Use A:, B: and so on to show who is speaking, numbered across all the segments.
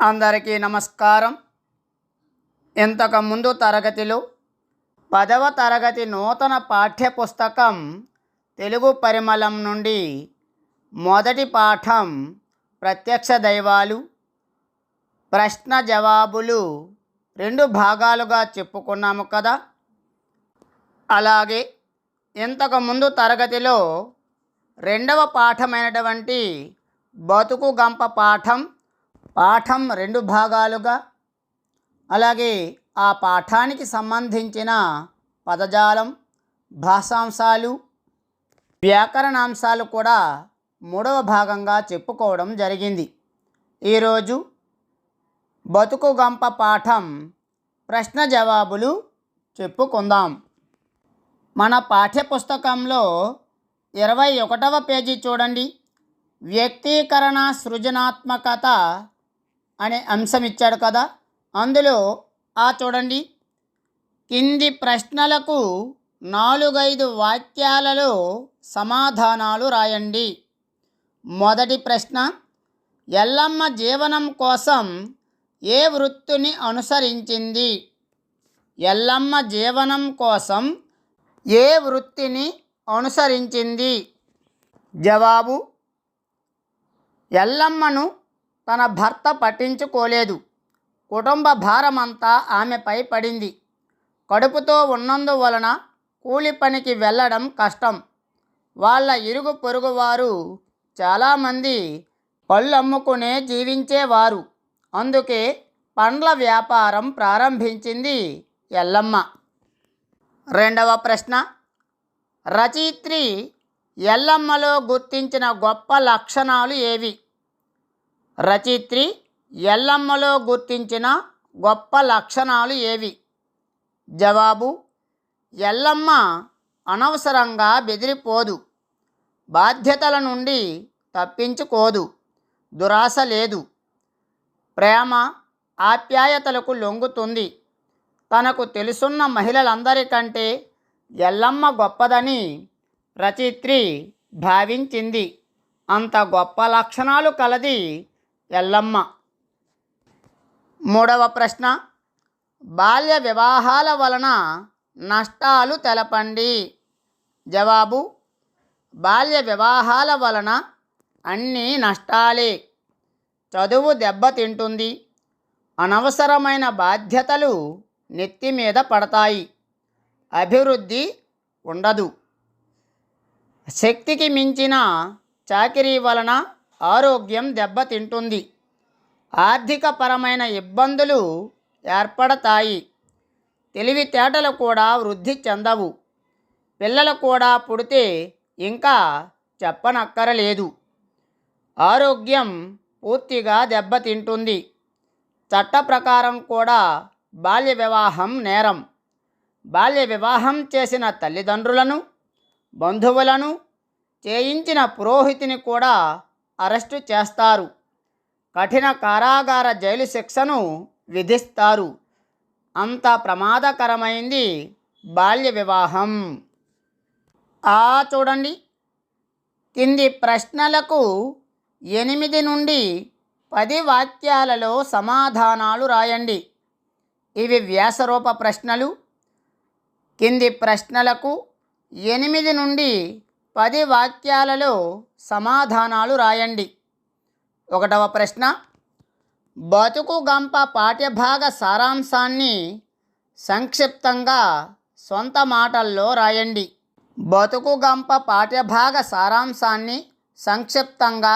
A: అందరికీ నమస్కారం. ఇంతకు ముందు తరగతిలో 10వ తరగతి నూతన పాఠ్యపుస్తకం తెలుగు పరిమళం నుండి మొదటి పాఠం ప్రత్యక్ష దైవాలు ప్రశ్న జవాబులు 2 భాగాలుగా చెప్పుకున్నాము కదా. అలాగే ఇంతకు ముందు తరగతిలో 2వ పాఠమైనటువంటి బతుకు గంప పాఠం 2 భాగాలుగా, అలాగే ఆ పాఠానికి సంబంధించిన పదజాలం, భాషాంశాలు, వ్యాకరణాంశాలు కూడా 3వ భాగంగా చెప్పుకోవడం జరిగింది. ఈరోజు బతుకు గంప పాఠం ప్రశ్న జవాబులు చెప్పుకుందాం. మన పాఠ్యపుస్తకంలో 21వ పేజీ చూడండి. వ్యక్తీకరణ సృజనాత్మకత అనే అంశం ఇచ్చాడు కదా. అందులో చూడండి, కింది ప్రశ్నలకు 4-5 వాక్యాలలో సమాధానాలు రాయండి. మొదటి ప్రశ్న, ఎల్లమ్మ జీవనం కోసం ఏ వృత్తిని అనుసరించింది? ఎల్లమ్మ జీవనం కోసం ఏ వృత్తిని అనుసరించింది? జవాబు, ఎల్లమ్మను తన భర్త పట్టించుకోలేదు. కుటుంబ భారమంతా ఆమెపై పడింది. కడుపుతో ఉన్నందువలన కూలి పనికి వెళ్ళడం కష్టం. వాళ్ళ ఇరుగు పొరుగు వారు చాలామంది పళ్ళు అమ్ముకునే జీవించేవారు. అందుకే పండ్ల వ్యాపారం ప్రారంభించింది ఎల్లమ్మ. రెండవ ప్రశ్న, రచయిత్రి ఎల్లమ్మలో గుర్తించిన గొప్ప లక్షణాలు ఏవి? రచయిత్రి ఎల్లమ్మలో గుర్తించిన గొప్ప లక్షణాలు ఏవి? జవాబు, ఎల్లమ్మ అనవసరంగా బెదిరిపోదు, బాధ్యతల నుండి తప్పించుకోదు, దురాశ లేదు, ప్రేమ ఆప్యాయతలకు లొంగుతుంది. తనకు తెలుసున్న మహిళలందరికంటే ఎల్లమ్మ గొప్పదని రచయిత్రి భావించింది. అంత గొప్ప లక్షణాలు కలది ఎల్లమ్మ. మూడవ ప్రశ్న, బాల్య వివాహాల వలన నష్టాలు తెలపండి. జవాబు, బాల్య వివాహాల వలన అన్నీ నష్టాలే. చదువు దెబ్బతింటుంది, అనవసరమైన బాధ్యతలు నెత్తి మీద పడతాయి, అభివృద్ధి ఉండదు. శక్తికి మించిన చాకిరీ వలన ఆరోగ్యం దెబ్బతింటుంది, ఆర్థికపరమైన ఇబ్బందులు ఏర్పడతాయి, తెలివితేటలు కూడా వృద్ధి చెందవు. పిల్లలు కూడా పుడితే ఇంకా చెప్పనక్కరలేదు. ఆరోగ్యం పూర్తిగా దెబ్బతింటుంది. చట్ట ప్రకారం కూడా బాల్య వివాహం నేరం. బాల్య వివాహం చేసిన తల్లిదండ్రులను, బంధువులను, చేయించిన పురోహితుని కూడా అరెస్టు చేస్తారు. కఠిన కారాగార జైలు శిక్షను విధిస్తారు. అంత ప్రమాదకరమైంది బాల్య వివాహం. చూడండి, కింది ప్రశ్నలకు 8 నుండి 10 వాక్యాలలో సమాధానాలు రాయండి. ఇవి వ్యాసరూప ప్రశ్నలు. కింది ప్రశ్నలకు 8 నుండి 10 వాక్యాలలో సమాధానాలు రాయండి. 1వ ప్రశ్న, బతుకు గంప పాఠ్యభాగ సారాంశాన్ని సంక్షిప్తంగా సొంత మాటల్లో రాయండి. బతుకు గంప పాఠ్యభాగ సారాంశాన్ని సంక్షిప్తంగా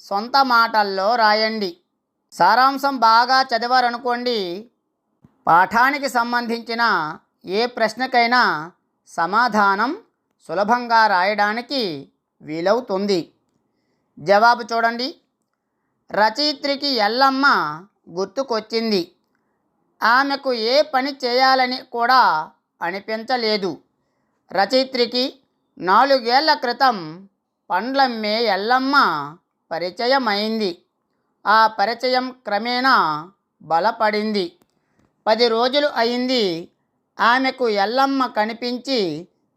A: సొంత మాటల్లో రాయండి. సారాంశం బాగా చదివారనుకోండి, పాఠానికి సంబంధించిన ఏ ప్రశ్నకైనా సమాధానం సులభంగా రాయడానికి వీలవుతుంది. జవాబు చూడండి, రచయిత్రికి ఎల్లమ్మ గుర్తుకొచ్చింది. ఆమెకు ఏ పని చేయాలని కూడా అనిపించలేదు. రచయిత్రికి 4 ఏళ్ల క్రితం పండ్లమ్మే ఎల్లమ్మ పరిచయమైంది. ఆ పరిచయం క్రమేణా బలపడింది. 10 రోజులు అయింది. ఆమెకు ఎల్లమ్మ కనిపించి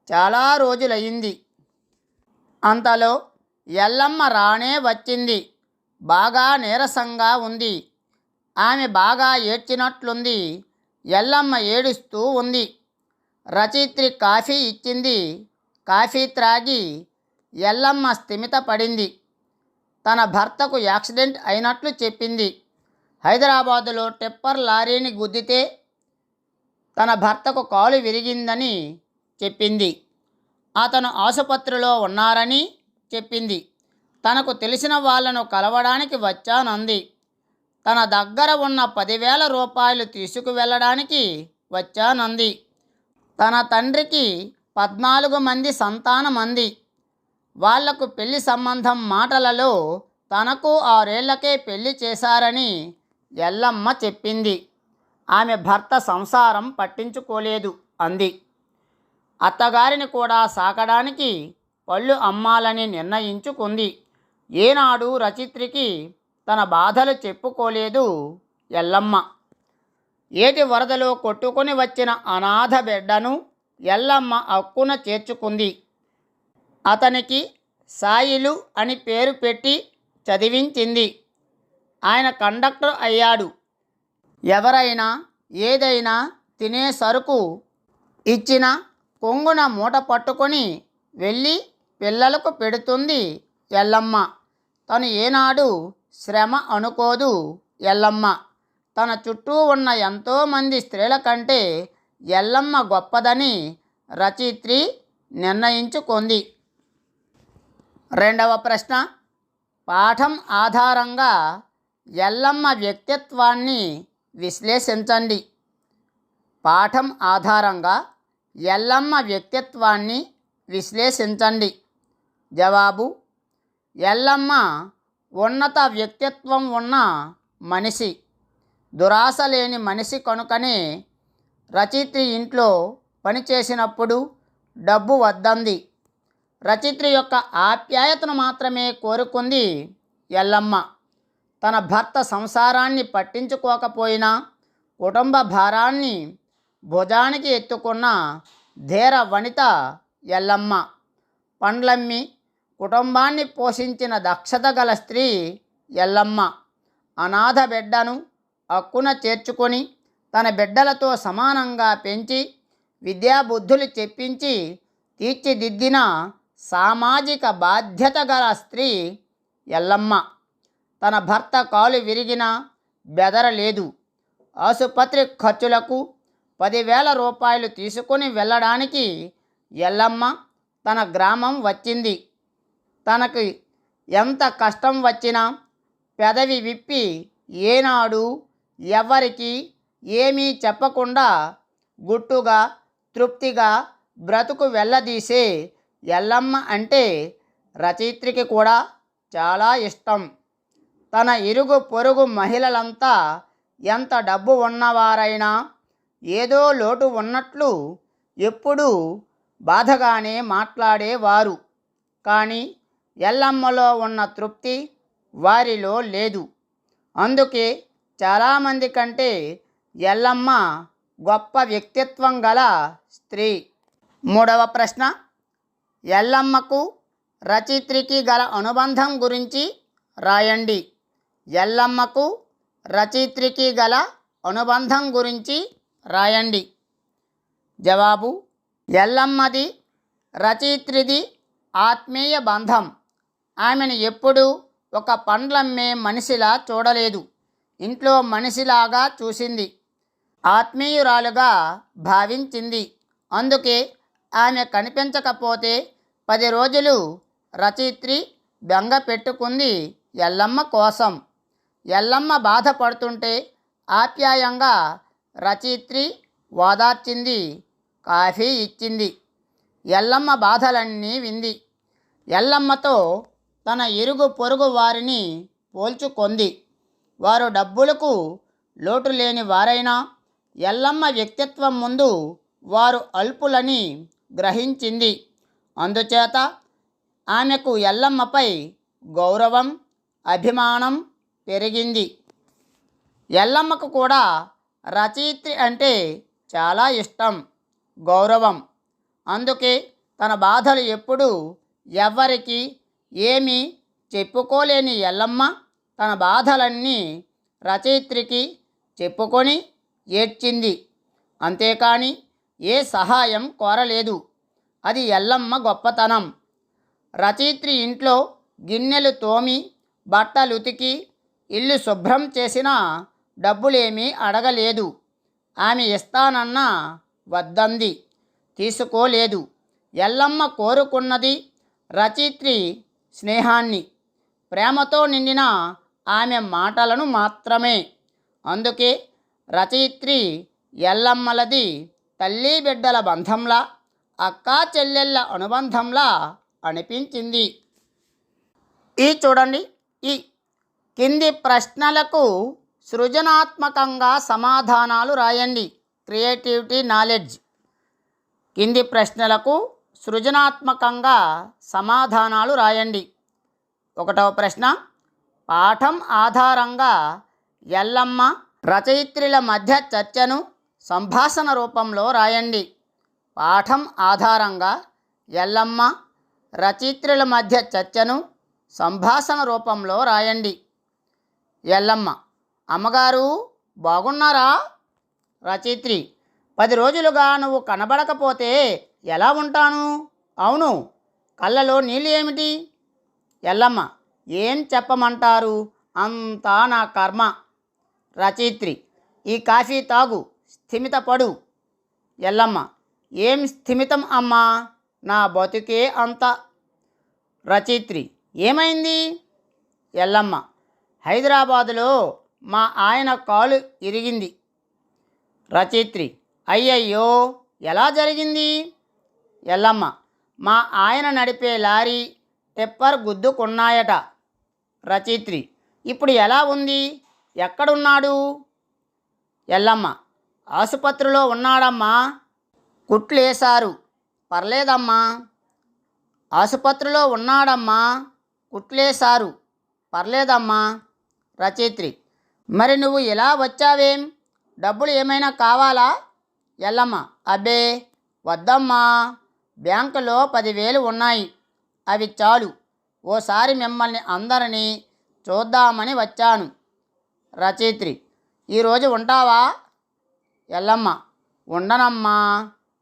A: చాలా రోజులయ్యింది. అంతలో ఎల్లమ్మ రానే వచ్చింది. బాగా నీరసంగా ఉంది. ఆమె బాగా ఏడ్చినట్లుంది. ఎల్లమ్మ ఏడుస్తూ ఉంది. రచయిత్రి కాఫీ ఇచ్చింది. కాఫీ త్రాగి ఎల్లమ్మ స్థిమిత పడింది. తన భర్తకు యాక్సిడెంట్ అయినట్లు చెప్పింది. హైదరాబాదులో టిప్పర్ లారీని గుద్దితే తన భర్తకు కాలు విరిగిందని చెప్పింది. అతను ఆసుపత్రిలో ఉన్నారని చెప్పింది. తనకు తెలిసిన వాళ్లను కలవడానికి వచ్చానంది. తన దగ్గర ఉన్న 10,000 రూపాయలు తీసుకువెళ్ళడానికి వచ్చానంది. తన తండ్రికి 14 మంది సంతానమంది. వాళ్లకు పెళ్లి సంబంధం మాటలలో తనకు 6 ఏళ్లకే పెళ్లి చేశారని ఎల్లమ్మ చెప్పింది. ఆమె భర్త సంసారం పట్టించుకోలేదు అంది. అత్తగారిని కూడా సాకడానికి పళ్ళు అమ్మాలని నిర్ణయించుకుంది. ఏనాడు రచయిత్రికి తన బాధలు చెప్పుకోలేదు ఎల్లమ్మ. ఏటి వరదలో కొట్టుకొని వచ్చిన అనాథ బిడ్డను ఎల్లమ్మ అక్కున చేర్చుకుంది. అతనికి సాయిలు అని పేరు పెట్టి చదివించింది. ఆయన కండక్టర్ అయ్యాడు. ఎవరైనా ఏదైనా తినే సరుకు ఇచ్చిన కొంగున మూట పట్టుకొని వెళ్ళి పిల్లలకు పెడుతుంది ఎల్లమ్మ. తను ఏనాడు శ్రమ అనుకోదు ఎల్లమ్మ. తన చుట్టూ ఉన్న ఎంతోమంది స్త్రీల కంటే ఎల్లమ్మ గొప్పదని రచయిత్రి నిర్ణయించుకుంది. రెండవ ప్రశ్న, పాఠం ఆధారంగా ఎల్లమ్మ వ్యక్తిత్వాన్ని విశ్లేషించండి. పాఠం ఆధారంగా ఎల్లమ్మ వ్యక్తిత్వాన్ని విశ్లేషించండి. జవాబు: ఎల్లమ్మ ఉన్నత వ్యక్తిత్వం ఉన్న మనిషి, దురాశ లేని మనిషి కనుకనే రచయిత్రి ఇంట్లో పనిచేసినప్పుడు డబ్బు వద్దంది. రచయిత్రి యొక్క ఆప్యాయతను మాత్రమే కోరుకుంది ఎల్లమ్మ. తన భర్త సంసారాన్ని పట్టించుకోకపోయినా కుటుంబ భారాన్ని భుజానికి ఎత్తుకున్న ధీర వనిత ఎల్లమ్మ. పండ్లమ్మి కుటుంబాన్ని పోషించిన దక్షత గల స్త్రీ ఎల్లమ్మ. అనాథ బిడ్డను అక్కున చేర్చుకొని తన బిడ్డలతో సమానంగా పెంచి విద్యాబుద్ధులు చెప్పించి తీర్చిదిద్దిన సామాజిక బాధ్యత గల స్త్రీ ఎల్లమ్మ. తన భర్త కాలు విరిగినా బెదరలేదు. ఆసుపత్రి ఖర్చులకు 10,000 రూపాయలు తీసుకొని వెళ్ళడానికి ఎల్లమ్మ తన గ్రామం వచ్చింది. తనకు ఎంత కష్టం వచ్చినా పెదవి విప్పి ఏనాడు ఎవరికి ఏమీ చెప్పకుండా గుట్టుగా తృప్తిగా బ్రతుకు వెళ్ళదీసే ఎల్లమ్మ అంటే రచయిత్రికి కూడా చాలా ఇష్టం. తన ఇరుగు పొరుగు మహిళలంతా ఎంత డబ్బు ఉన్నవారైనా ఏదో లోటు ఉన్నట్లు ఎప్పుడూ బాధగానే మాట్లాడేవారు. కానీ ఎల్లమ్మలో ఉన్న తృప్తి వారిలో లేదు. అందుకే చాలామంది కంటే ఎల్లమ్మ గొప్ప వ్యక్తిత్వం గల స్త్రీ. మూడవ ప్రశ్న, ఎల్లమ్మకు రచయిత్రికి గల అనుబంధం గురించి రాయండి. ఎల్లమ్మకు రచయిత్రికి గల అనుబంధం గురించి రాయండి. జవాబు: ఎల్లమ్మది రచయిత్రిది ఆత్మీయ బంధం. ఆమెను ఎప్పుడూ ఒక పండ్లమ్మే మనిషిలా చూడలేదు. ఇంట్లో మనిషిలాగా చూసింది. ఆత్మీయురాలుగా భావించింది. అందుకే ఆమె కనిపించకపోతే 10 రోజులు రచయిత్రి బెంగ పెట్టుకుంది ఎల్లమ్మ కోసం. ఎల్లమ్మ బాధపడుతుంటే ఆప్యాయంగా రచయిత్రి ఓదార్చింది, కాఫీ ఇచ్చింది. ఎల్లమ్మ బాధలన్నీ వింది. ఎల్లమ్మతో తన ఇరుగు పొరుగు వారిని పోల్చుకొంది. వారు డబ్బులకు లోటు లేని వారైనా ఎల్లమ్మ వ్యక్తిత్వం ముందు వారు అల్పులని గ్రహించింది. అందుచేత ఆమెకు ఎల్లమ్మపై గౌరవం, అభిమానం పెరిగింది. ఎల్లమ్మకు కూడా రచయిత్రి అంటే చాలా ఇష్టం, గౌరవం. అందుకే తన బాధలు ఎప్పుడూ ఎవ్వరికి ఏమీ చెప్పుకోలేని ఎల్లమ్మ తన బాధలన్నీ రచయిత్రికి చెప్పుకొని ఏడ్చింది. అంతేకాని ఏ సహాయం కోరలేదు. అది ఎల్లమ్మ గొప్పతనం. రచయిత్రి ఇంట్లో గిన్నెలు తోమి, బట్టలు ఉతికి, ఇల్లు శుభ్రం చేసినా డబ్బులేమీ అడగలేదు. ఆమె ఇస్తానన్నా వద్దంది, తీసుకోలేదు. ఎల్లమ్మ కోరుకున్నది రచయిత్రి స్నేహాన్ని, ప్రేమతో నిండిన ఆమె మాటలను మాత్రమే. అందుకే రచయిత్రి ఎల్లమ్మలది తల్లి బిడ్డల బంధంలా, అక్కా చెల్లెళ్ళ అనుబంధంలా అనిపించింది. చూడండి, ఈ కింది ప్రశ్నలకు సృజనాత్మకంగా సమాధానాలు రాయండి. Creativity knowledge. కింది ప్రశ్నలకు సృజనాత్మకంగా సమాధానాలు రాయండి. 1వ ప్రశ్న, పాఠం ఆధారంగా ఎల్లమ్మ రచయిత్రుల మధ్య చర్చను సంభాషణ రూపంలో రాయండి. పాఠం ఆధారంగా ఎల్లమ్మ రచయిత్రుల మధ్య చర్చను సంభాషణ రూపంలో రాయండి. ఎల్లమ్మ: అమ్మగారు బాగున్నారా? రచయిత్రి: 10 రోజులుగా నువ్వు కనబడకపోతే ఎలా ఉంటాను? అవును, కళ్ళలో నీళ్ళు ఏమిటి? ఎల్లమ్మ: ఏం చెప్పమంటారు, అంతా నా కర్మ. రచయిత్రి: ఈ కాఫీ తాగు, స్థిమితపడు. ఎల్లమ్మ: ఏం స్థిమితం అమ్మా, నా బతుకే అంత. రచయిత్రి: ఏమైంది? ఎల్లమ్మ: హైదరాబాదులో మా ఆయన కాలు ఇరిగింది. రచయిత్రి: అయ్యయ్యో, ఎలా జరిగింది? ఎల్లమ్మ: మా ఆయన నడిపే లారీ టిప్పర్ గుద్దుకున్నాయట. రచయిత్రి: ఇప్పుడు ఎలా ఉంది, ఎక్కడున్నాడు? ఎల్లమ్మ: ఆసుపత్రిలో ఉన్నాడమ్మా, కుట్లేశారు, పర్లేదమ్మా. ఆసుపత్రిలో ఉన్నాడమ్మా, కుట్లేశారు, పర్లేదమ్మా. రచయిత్రి: మరి నువ్వు ఇలా వచ్చావేం, డబ్బులు ఏమైనా కావాలా? ఎల్లమ్మ: అబ్బే వద్దమ్మా, బ్యాంకులో 10,000 ఉన్నాయి, అవి చాలు. ఓసారి మిమ్మల్ని అందరినీ చూద్దామని వచ్చాను. రచయిత్రి: ఈరోజు ఉంటావా? ఎల్లమ్మ: ఉండనమ్మా,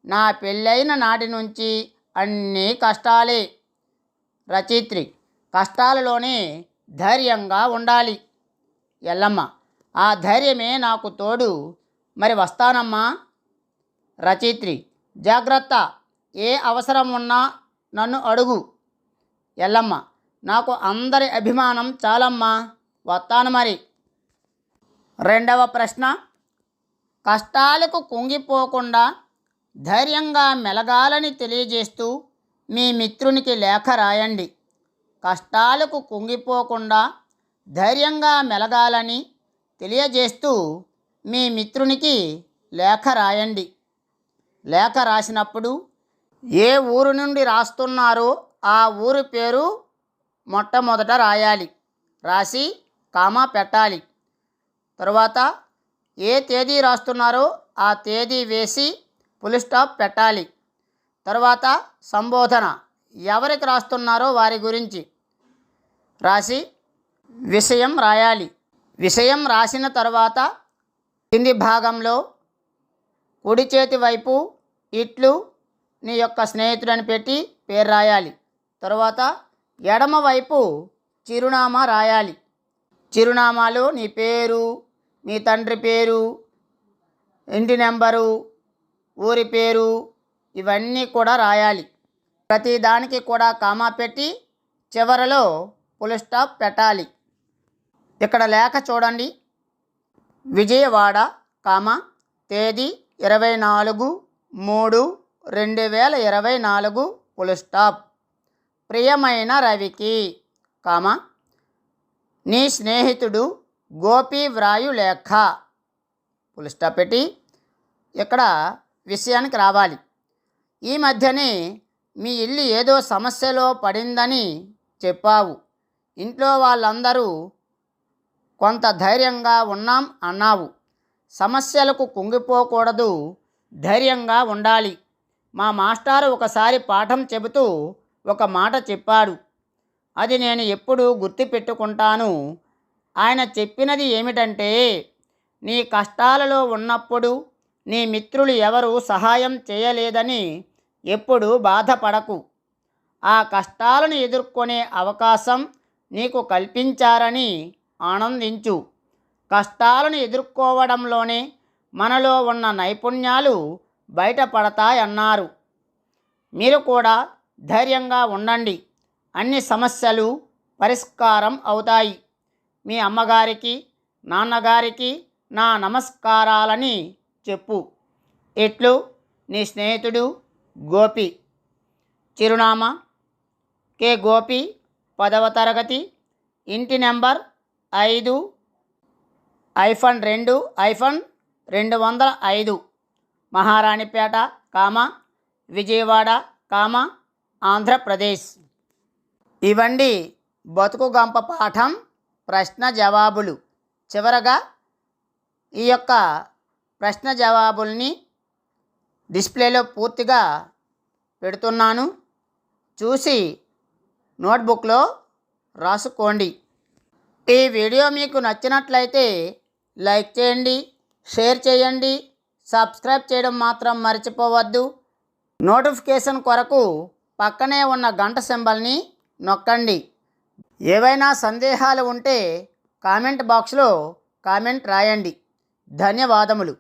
A: నా పెళ్ళైన నాటి నుంచి అన్నీ కష్టాలే. రచయిత్రి: కష్టాలలోనే ధైర్యంగా ఉండాలి. ఎల్లమ్మ: ఆ ధైర్యమే నాకు తోడు, మరి వస్తానమ్మా. రచయిత్రి: జాగ్రత్త, ఏ అవసరం ఉన్నా నన్ను అడుగు. ఎల్లమ్మ: నాకు అందరి అభిమానం చాలమ్మా, వస్తాను మరి. 2వ ప్రశ్న, కష్టాలకు కుంగిపోకుండా ధైర్యంగా మెలగాలని తెలియజేస్తూ మీ మిత్రునికి లేఖ రాయండి. కష్టాలకు కుంగిపోకుండా ధైర్యంగా మెలగాలని తెలియజేస్తూ మీ మిత్రునికి లేఖ రాయండి. లేఖ రాసినప్పుడు ఏ ఊరు నుండి రాస్తున్నారో ఆ ఊరి పేరు మొట్టమొదట రాయాలి. రాసి కామా పెట్టాలి. తరువాత ఏ తేదీ రాస్తున్నారో ఆ తేదీ వేసి ఫుల్ స్టాప్ పెట్టాలి. తరువాత సంబోధన, ఎవరికి రాస్తున్నారో వారి గురించి రాసి విషయం రాయాలి. విషయం రాసిన తర్వాత కింది భాగంలో కుడి చేతి వైపు ఇట్లు నీ యొక్క స్నేహితుడని పెట్టి పేరు రాయాలి. తరువాత ఎడమ వైపు చిరునామా రాయాలి. చిరునామాలో నీ పేరు, మీ తండ్రి పేరు, ఇంటి నెంబరు, ఊరి పేరు, ఇవన్నీ కూడా రాయాలి. ప్రతి దానికి కూడా కామా పెట్టి చివరలో ఫుల్ స్టాప్ పెట్టాలి. ఇక్కడ లేఖ చూడండి. విజయవాడ, తేదీ 24/3/2024 ఫుల్ స్టాప్. ప్రియమైన రవికి, నీ స్నేహితుడు గోపి వ్రాయు లేఖ, ఫుల్ స్టాప్ పెట్టి ఇక్కడ విషయానికి రావాలి. ఈ మధ్యనే మీ ఇల్లు ఏదో సమస్యలో పడిందని చెప్పావు. ఇంట్లో వాళ్ళందరూ కొంత ధైర్యంగా ఉన్నాం అన్నావు. సమస్యలకు కుంగిపోకూడదు, ధైర్యంగా ఉండాలి. మా మాస్టారు ఒకసారి పాఠం చెబుతూ ఒక మాట చెప్పాడు. అది నేను ఎప్పుడూ గుర్తుపెట్టుకుంటాను. ఆయన చెప్పినది ఏమిటంటే, నీ కష్టాలలో ఉన్నప్పుడు నీ మిత్రులు ఎవరు సహాయం చేయలేదని ఎప్పుడు బాధపడకు. ఆ కష్టాలను ఎదుర్కొనే అవకాశం నీకు కల్పించారని ఆనందించు. కష్టాలను ఎదుర్కోవడంలోనే మనలో ఉన్న నైపుణ్యాలు బయటపడతాయన్నారు. మీరు కూడా ధైర్యంగా ఉండండి. అన్ని సమస్యలు పరిష్కారం అవుతాయి. మీ అమ్మగారికి, నాన్నగారికి నా నమస్కారాలని చెప్పు. ఇట్లు నీ స్నేహితుడు గోపి. చిరునామా కె గోపి, 10వ తరగతి, ఇంటి నెంబర్ 5-2-205, మహారాణిపేట, విజయవాడ, ఆంధ్రప్రదేశ్. ఇవండి బతుకు గంప పాఠం ప్రశ్న జవాబులు. చివరగా ఈ యొక్క ప్రశ్న జవాబుల్ని డిస్ప్లేలో పూర్తిగా పెడుతున్నాను. చూసి నోట్బుక్లో రాసుకోండి. ఈ వీడియో మీకు నచ్చినట్లయితే లైక్ చేయండి, షేర్ చేయండి, సబ్స్క్రైబ్ చేయడం మాత్రం మర్చిపోవద్దు. నోటిఫికేషన్ కొరకు పక్కనే ఉన్న గంట సింబల్ని నొక్కండి. ఏవైనా సందేహాలు ఉంటే కామెంట్ బాక్స్లో కామెంట్ రాయండి. ధన్యవాదములు.